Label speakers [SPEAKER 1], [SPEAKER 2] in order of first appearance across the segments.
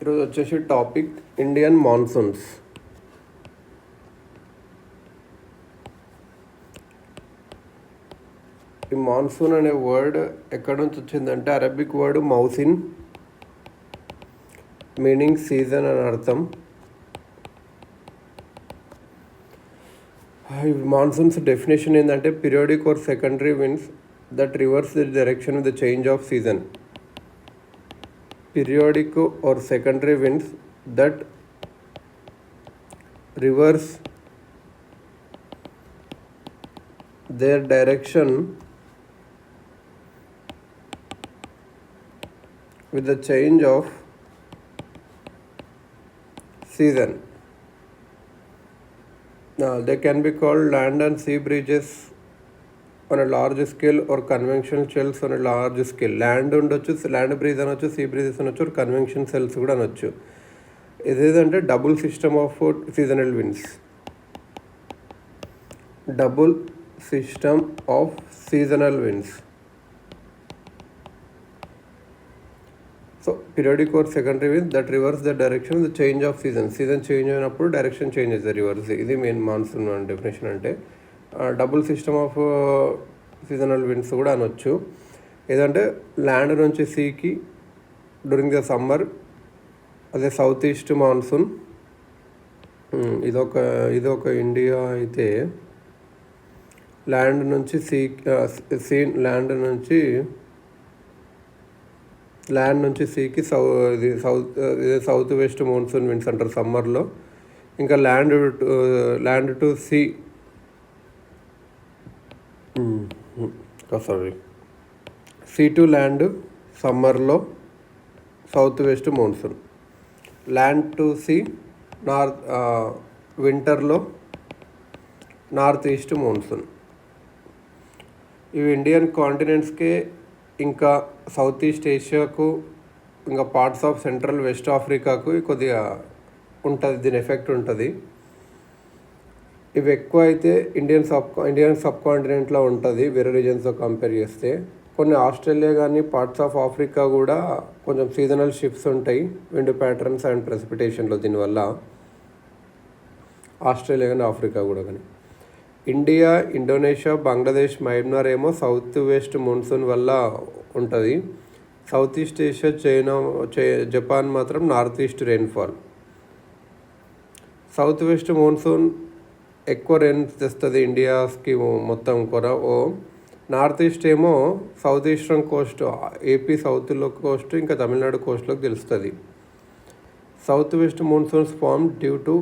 [SPEAKER 1] ఈరోజు వచ్చేసి topic Indian monsoons. ఈ మాన్సూన్ అనే వర్డ్ ఎక్కడి నుంచి వచ్చిందంటే అరబిక్ వర్డ్ మౌసిన్, మీనింగ్ సీజన్ అని అర్థం. ఈ మాన్సూన్స్ డెఫినేషన్ ఏంటంటే periodic or secondary winds that reverse the direction with the change of season. Periodic or secondary winds that reverse their direction with the change of season. Now, they can be called land and sea bridges on a large scale or conventional shells on a large scale. Land ఉండొచ్చు, land breeze అనొచ్చు, sea breezes అనొచ్చు, convection cells కూడా అనొచ్చు. ఇదేంటంటే double system of seasonal winds. Double system of seasonal winds. So periodic or secondary winds that reverse the direction the change of season. Season change అయినప్పుడు direction change అవుతుంది, reverse. ఇది main monsoon definition. అంటే double system of seasonal winds కూడా అనొచ్చు. ఏదంటే land నుంచి సీకి during the summer, అదే సౌత్ ఈస్ట్ మాన్సూన్. ఇదొక ఇండియా అయితే ల్యాండ్ నుంచి ల్యాండ్ నుంచి సీకి సౌత్ వెస్ట్ మాన్సూన్ విండ్స్ అంటారు సమ్మర్లో. ఇంకా land to sea sea to land సమ్మర్లో south west monsoon. Land to sea వింటర్లో నార్త్ ఈస్ట్ మాన్సూన్. ఇవి ఇండియన్ కాంటినెంట్స్కే, ఇంకా సౌత్ ఈస్ట్ ఏషియాకు, ఇంకా పార్ట్స్ ఆఫ్ సెంట్రల్ వెస్ట్ ఆఫ్రికాకు కొద్దిగా ఉంటుంది, దీని ఎఫెక్ట్ ఉంటుంది. ఇవి ఎక్కువ అయితే ఇండియన్ సబ్ కాంటినెంట్లో ఉంటుంది వేరే రీజన్స్తో కంపేర్ చేస్తే. కొన్ని ఆస్ట్రేలియా కానీ పార్ట్స్ ఆఫ్ ఆఫ్రికా కూడా కొంచెం సీజనల్ షిఫ్ట్స్ ఉంటాయి విండ్ ప్యాటర్న్స్ అండ్ ప్రెసిపిటేషన్లో. దీనివల్ల ఆస్ట్రేలియా కానీ ఆఫ్రికా కూడా. కానీ ఇండియా, ఇండోనేషియా, బంగ్లాదేశ్, మయన్మార్ ఏమో సౌత్ వెస్ట్ మాన్సూన్ వల్ల ఉంటుంది. South east Asia, China, Japan మాత్రం north east rainfall. South west monsoon ఎక్కువ రెయిన్ తెస్తుంది ఇండియాకి మొత్తం కూడా. నార్త్ ఈస్ట్ ఏమో సౌత్ ఈస్టర్న్ కోస్ట్, ఏపీ సౌత్లో కోస్ట్, ఇంకా తమిళనాడు కోస్ట్లోకి తెలుస్తుంది. South west monsoons form due to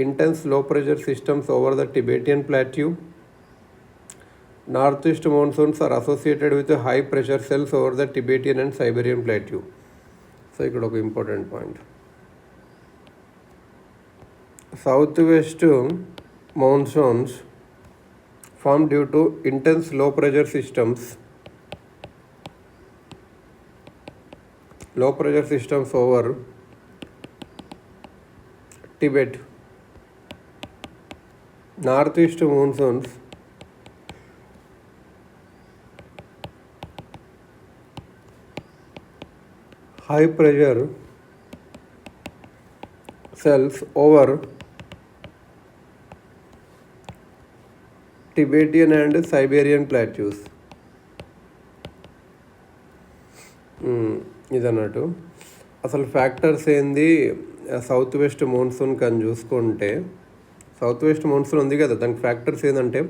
[SPEAKER 1] intense low pressure systems over the Tibetan plateau. North east monsoons are associated with high pressure cells over the Tibetan and Siberian plateau. So ఇక్కడ ఒక important point. South west monsoons form due to intense low pressure systems over Tibet. Northeast monsoons high pressure cells over Tibetan and Siberian plateaus. ఇదన్నట్టు అసలు factors ఏంది south west monsoon కానీ చూసుకుంటే. South west monsoon ఉంది కదా, దానికి factors ఏంటంటే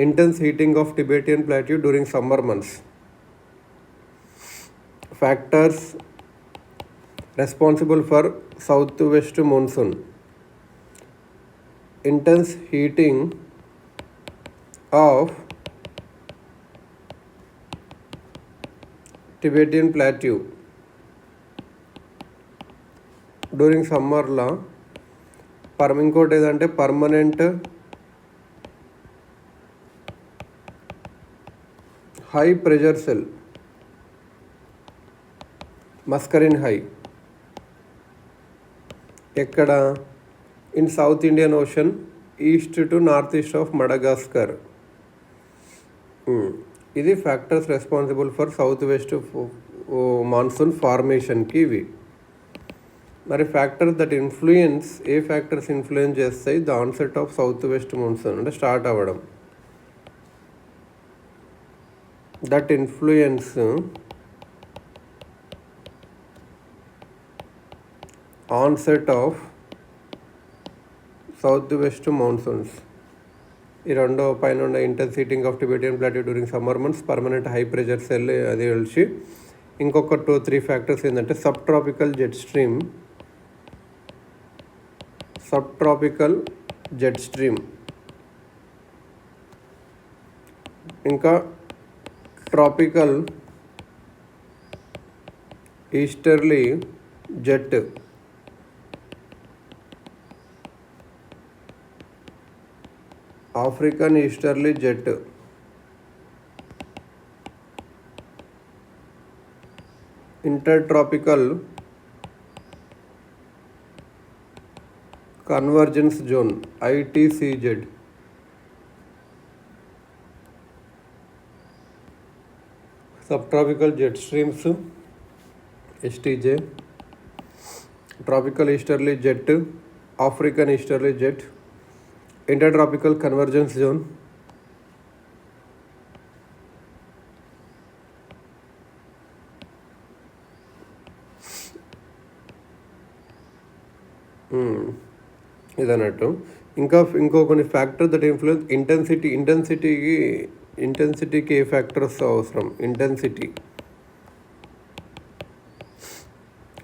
[SPEAKER 1] intense heating of Tibetan plateau during summer months. Factors responsible for south west monsoon: intense heating of Tibetan Plateau during సమ్మర్లో. ఇంకోటి ఏదంటే permanent high pressure cell, Mascarene high. ఎక్కడ? In south Indian ocean, east to north east of Madagascar. ఇది factors responsible for south west monsoon ఫార్మేషన్కి ఇవి. మరి factors that influence, ఏ factors influence చేస్తాయి the onset of south west monsoon అంటే start అవ్వడం. That influence onset of south west monsoons. ఈ రెండో పైన ఉన్న intense heating of Tibetan plateau during summer months, permanent high pressure cell అది కలిసి ఇంకొక 2-3 ఫ్యాక్టర్స్ ఏంటంటే సబ్ ట్రాపికల్ జెట్ స్ట్రీమ్, ఇంకా tropical easterly jet, African easterly jet, intertropical convergence zone ITCZ, sub tropical jet streams STJ, tropical easterly jet, African easterly jet, intertropical convergence zone, ఇదన్నట్టు. ఇంకో కొన్ని factor that influence ఇంటెన్సిటీకి ఏ factors అవసరం? Intensity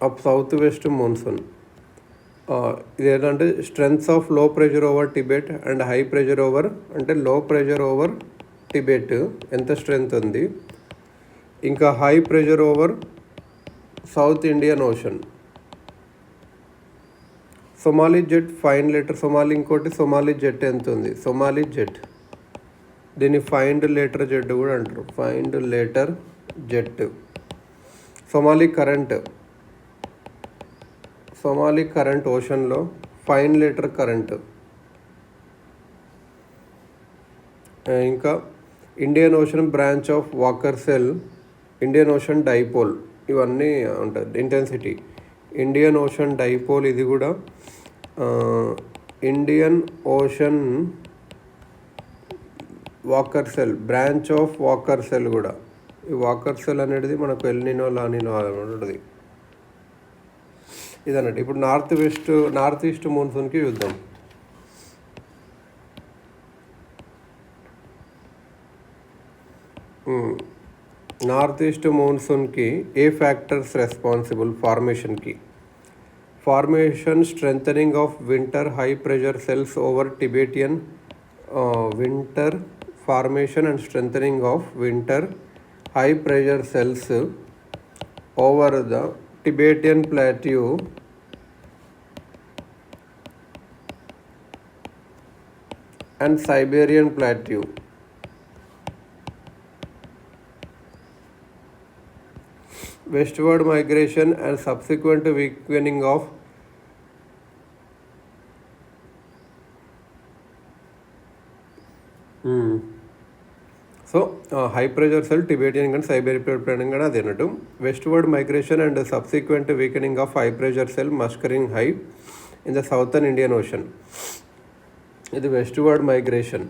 [SPEAKER 1] of south west monsoon. ఇది ఏంటంటే strength of low pressure over Tibet and high pressure over, అంటే low pressure over Tibet ఎంత స్ట్రెంగ్త్ ఉంది, ఇంకా high pressure over south Indian ocean. Somali jet Findlater, ఇంకోటి Somali jet ఎంత ఉంది? Somali jet, దీన్ని ఫైండ్ లేటర్ జెట్ కూడా అంటారు, Findlater jet. Somali current ఓషన్లో ఫైన్ లేటర్ కరెంట్. ఇంకా Indian ocean branch of Walker cell, Indian ocean dipole, ఇవన్నీ ఉంటుంది. ఇంటెన్సిటీ ఇండియన్ ఓషన్ డైపోల్, ఇది కూడా Indian ocean walker cell, branch of Walker cell కూడా. ఈ వాకర్ సెల్ అనేది మనకు ఎల్నినో లానినో ఉంటుంది ఇదన్నట్టు. ఇప్పుడు నార్త్ ఈస్ట్ మాన్సూన్కి చూద్దాం. నార్త్ ఈస్ట్ మాన్సూన్కి ఏ ఫ్యాక్టర్స్ రెస్పాన్సిబుల్ ఫార్మేషన్కి? Formation strengthening of winter high pressure cells over Tibetan, winter formation and strengthening of winter high pressure cells over the Tibetan Plateau and Siberian Plateau. Westward migration and subsequent weakening of high pressure cell Tibetan and Siberian planning కూడా అది అన్నట్టు. Westward migration and subsequent weakening of high pressure cell Mascarene high in the southern Indian ocean. ఇది westward migration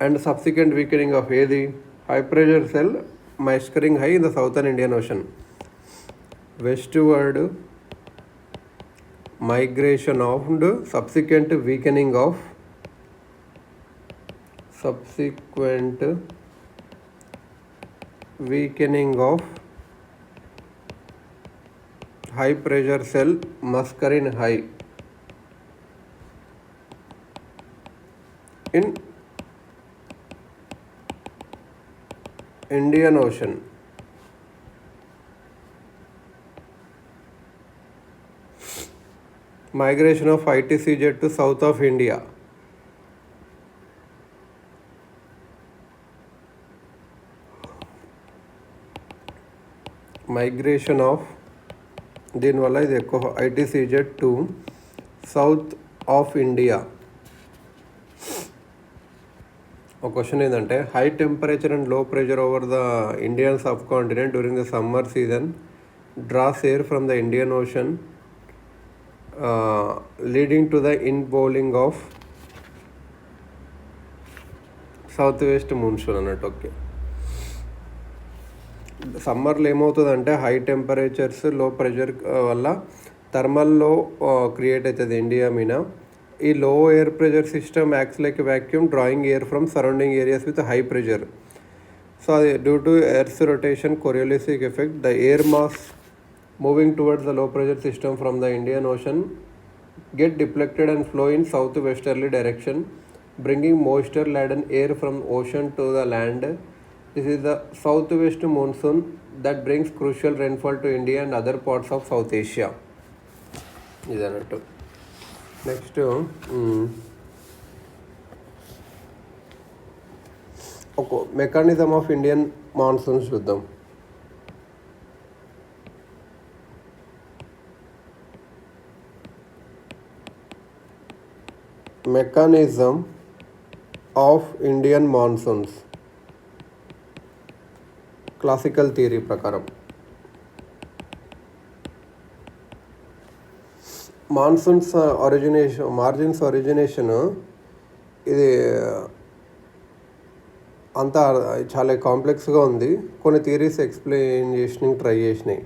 [SPEAKER 1] and subsequent weakening of ఏది? High pressure cell Mascarene high in the southern Indian ocean. Westward migration of and subsequent weakening of high pressure cell muscarine high in Indian Ocean. Migration of ITCZ to south of India. Migration of, దీనివల్ల ఇది ఎక్కువ ITCZ to south of India. ఒక question ఏంటంటే high temperature and low pressure over the Indian sub continent during the summer season draws air from the Indian Ocean, leading to the inbowling of south west monsoon అన్నట్టు. Okay, సమ్మర్లో ఏమవుతుందంటే high temperatures లో pressure వల్ల థర్మల్లో create అవుతుంది India మీద. ఈ low air pressure system acts like vacuum drawing air from surrounding areas with high pressure. So అది due to earth rotation Coriolis effect the air mass moving towards the low pressure system from the Indian ocean get deflected and flow in southwesterly direction, bringing moisture laden air from ocean to the land. This is the southwest monsoon that brings crucial rainfall to India and other parts of South Asia. ఇదన్నట్టు. Next ఒక mechanism of Indian monsoons చూద్దాం. Mechanism of Indian monsoons classical theory ప్రకారం margins origination ఇది అంతా చాలా కాంప్లెక్స్గా ఉంది. కొన్ని థియరీస్ ఎక్స్ప్లెయిన్ చేసినాయి, ట్రై చేసినాయి.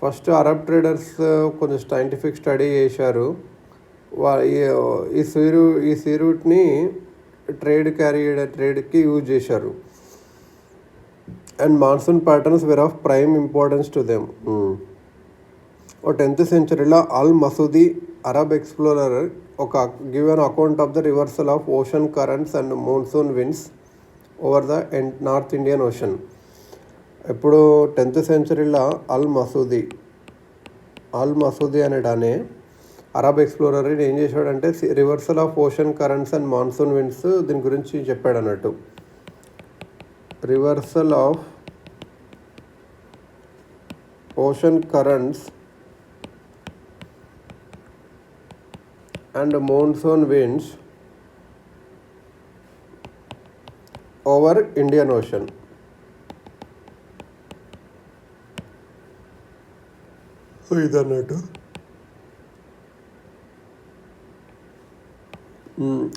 [SPEAKER 1] ఫస్ట్ అరబ్ ట్రేడర్స్ కొంచెం సైంటిఫిక్ స్టడీ చేశారు. ఈ సీ రూట్ని ట్రేడ్కి యూజ్ చేశారు. And monsoon patterns were of prime importance to them. 10th centuryలో అల్ మసూదీ అరబ్ ఎక్స్ప్లోరర్ ఒక given account of the reversal of ocean currents and monsoon winds over the north Indian ocean. ఇప్పుడు 10th centuryలో Al మసూదీ అనేటానే Arab explorer ఏం చేశాడంటే reversal of ocean currents and monsoon winds దీని గురించి చెప్పాడు అన్నట్టు. Reversal of ocean currents and monsoon winds over Indian ocean. ఇదన్నట్టు.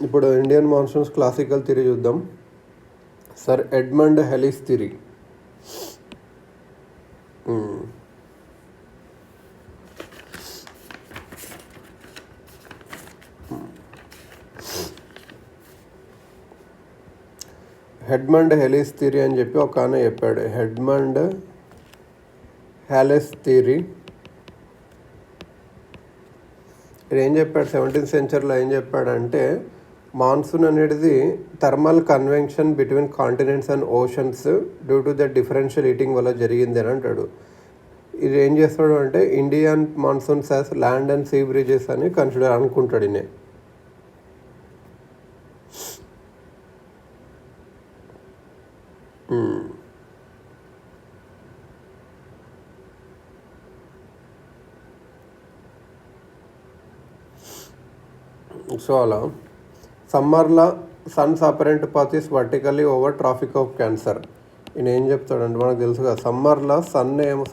[SPEAKER 1] ఇప్పుడు ఇండియన్ మాన్సూన్స్ క్లాసికల్ థియరీ చూద్దాం. Sir Edmund Halley's theory. Edmund Halley's theory అని చెప్పి ఒక ఆయన చెప్పాడు. Edmund Halley's theory. ఏం చెప్పాడు 17th centuryలో ఏం చెప్పాడంటే మాన్సూన్ అనేది thermal convention between continents and oceans due to the differential heating వల్ల జరిగింది అని అంటాడు. ఇది ఏం చేస్తాడు అంటే Indian monsoons as land and sea breezes అని కన్సిడర్ అనుకుంటాడు. ఈయన సో అలా సమ్మర్లో sun's apparent path is vertically over Tropic of Cancer. ఈయన ఏం చెప్తాడంటే మనకు తెలుసు కదా, సమ్మర్లో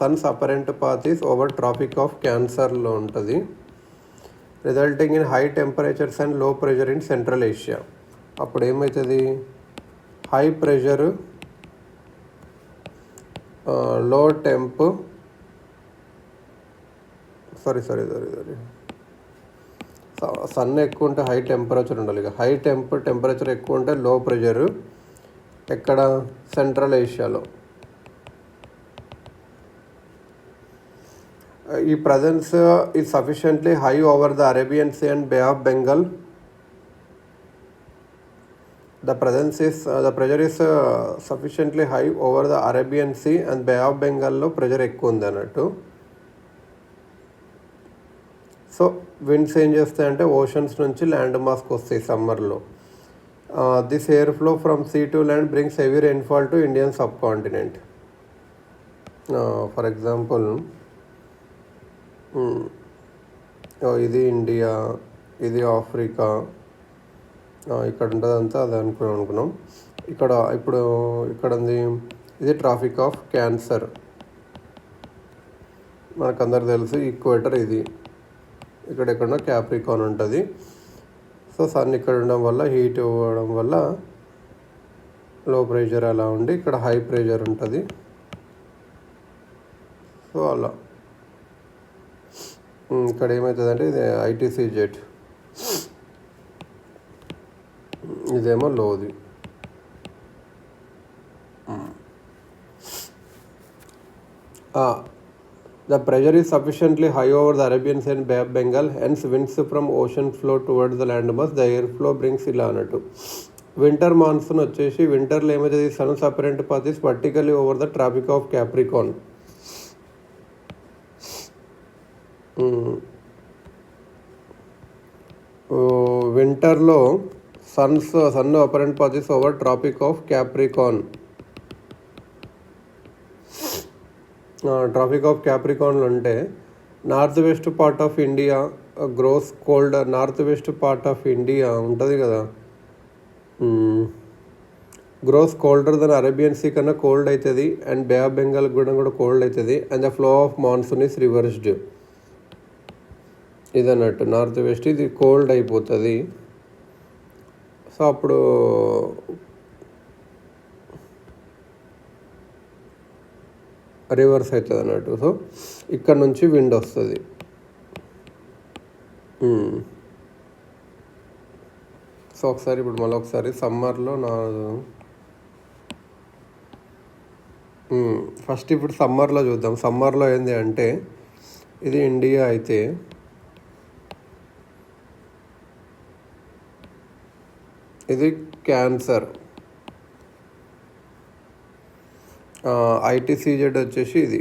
[SPEAKER 1] sun's apparent path is over Tropic of క్యాన్సర్లో ఉంటుంది, resulting in high temperatures and low pressure in central Asia. అప్పుడు ఏమవుతుంది, high pressure, low temp sun ఎక్కువ ఉంటే హై టెంపరేచర్ ఉండాలి. ఇక హై టెంపరేచర్ ఎక్కువ ఉంటే లో ప్రెషరు ఎక్కడ, సెంట్రల్ ఏషియాలో. ఈ presence is sufficiently high over the Arabian Sea and Bay of Bengal. The pressure is sufficiently high over the Arabian Sea and Bay of Bengalలో ప్రెషర్ ఎక్కువ ఉంది అన్నట్టు. సో విండ్స్ ఏం చేస్తాయంటే ఓషన్స్ నుంచి ల్యాండ్ మాస్కి వస్తాయి సమ్మర్లో. This air flow from see to land brings heavy rainfall to Indian sub continent. For example ఇది ఇండియా, ఇది ఆఫ్రికా, ఇక్కడ ఉంటుందంతా అది అనుకున్నాం. ఇక్కడ ఉంది, ఇది ట్రాఫిక్ ఆఫ్ క్యాన్సర్. మనకందరు తెలుసు ఈక్వేటర్ ఇది, ఇక్కడ ఎక్కడో క్యాప్రికాన్ ఉంటుంది. సో సన్ ఇక్కడ ఉండడం వల్ల, హీట్ ఇవ్వడం వల్ల లో ప్రెషర్ అలా ఉండి ఇక్కడ హై ప్రెషర్ ఉంటుంది. సో అలా ఇక్కడ ఏమవుతుందంటే ఇది ఐటీసీ జెట్, ఇదేమో లోది. The pressure is sufficiently high over the Arabian Sea and Bay of Bengal, hence winds from ocean flow towards the land mass. The airflow brings ఇలా అన్నట్టు. వింటర్ మాన్సూన్ వచ్చేసి వింటర్లో ఏమవుతుంది, sun's apparent path is vertically over the Tropic of Capricorn. వింటర్లో sun apparent path is over Tropic of Capricorn. Tropic of క్యాప్రికాన్లో అంటే north west part of India grows cold. North west part of India ఉంటుంది కదా, grows colder than Arabian Sea కన్నా cold అవుతుంది, and Bay of Bengal కూడా cold అవుతుంది, and the flow of monsoon is reversed. ఇది అన్నట్టు నార్త్ వెస్ట్ ఇది cold అయిపోతుంది. సో అప్పుడు రివర్స్ అవుతుంది అన్నట్టు. సో ఇక్కడ నుంచి విండ్ వస్తుంది. సో ఒకసారి ఇప్పుడు మళ్ళీ ఒకసారి సమ్మర్లో ఫస్ట్ ఇప్పుడు సమ్మర్లో చూద్దాం. సమ్మర్లో ఏంటి అంటే ఇది ఇండియా అయితే ఇది క్యాన్సర్, ఐటీసీజెడ్ వచ్చేసి ఇది,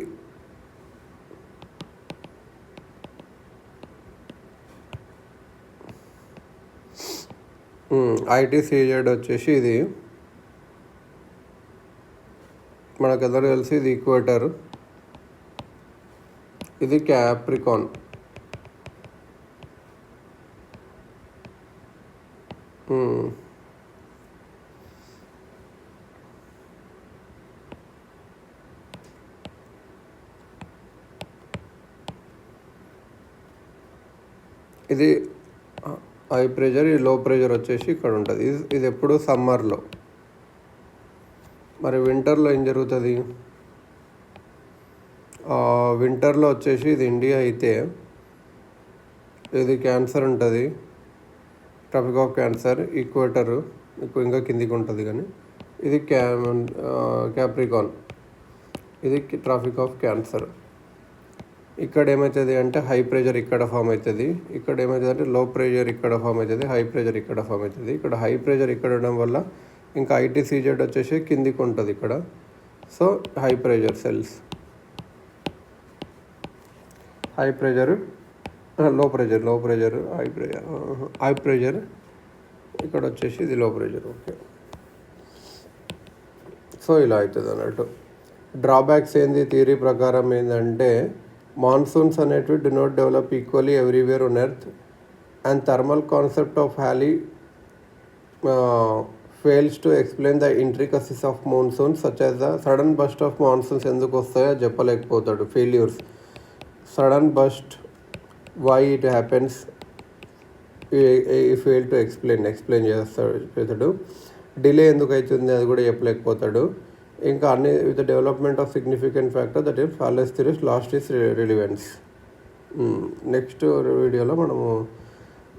[SPEAKER 1] ఐటీసీజెడ్ వచ్చేసి ఇది మనకందరూ తెలిసి ఇది ఈక్వేటర్, ఇది క్యాప్రికాన్. ఇది హై ప్రెషర్, ఇది లో ప్రెషర్ వచ్చేసి ఇక్కడ ఉంటుంది. ఇది ఎప్పుడు సమ్మర్లో. మరి వింటర్లో ఏం జరుగుతుంది, వింటర్లో వచ్చేసి ఇది ఇండియా అయితే ఇది క్యాన్సర్ ఉంటుంది, ట్రాపిక్ ఆఫ్ క్యాన్సర్, ఈక్వేటర్ ఇంకా కిందికి ఉంటుంది. కానీ ఇది క్యాప్రికాన్, ఇది ట్రాపిక్ ఆఫ్ క్యాన్సర్. ఇక్కడ ఏమవుతుంది అంటే హై ప్రెషర్ ఇక్కడ ఫామ్ అవుతుంది, ఇక్కడ ఏమవుతుంది అంటే లో ప్రెషర్ ఇక్కడ ఫామ్ అవుతుంది, హై ప్రెషర్ ఇక్కడ ఫామ్ అవుతుంది. ఇక్కడ హై ప్రెషర్ ఇక్కడ ఉండడం వల్ల ఇంకా ఐటీసీజెడ్ వచ్చేసి కిందికి ఉంటుంది ఇక్కడ. So high pressure cells, high pressure, లో ప్రెషర్, హై ప్రెషర్ ఇక్కడ వచ్చేసి ఇది లో ప్రెషర్. ఓకే, సో ఇలా అవుతుంది అన్నట్టు. డ్రాబ్యాక్స్ ఏంది థియరీ ప్రకారం ఏంటంటే మాన్సూన్స్ అనేటివి do not develop equally everywhere on earth, and thermal concept of Halley fails to explain the intricacies of monsoons such as the sudden burst of monsoons ఎందుకు వస్తాయో చెప్పలేకపోతాడు. Failures, sudden burst, why it happens, fail to explain చేస్తాడు. Delay ఎందుకు అవుతుంది అది కూడా చెప్పలేకపోతాడు. ఇంకా అన్ని with development of significant factor that is false theories lost is relevance. Next వీడియోలో మనము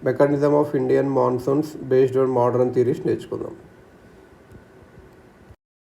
[SPEAKER 1] mechanism of Indian monsoons based on modern theories నేర్చుకుందాం.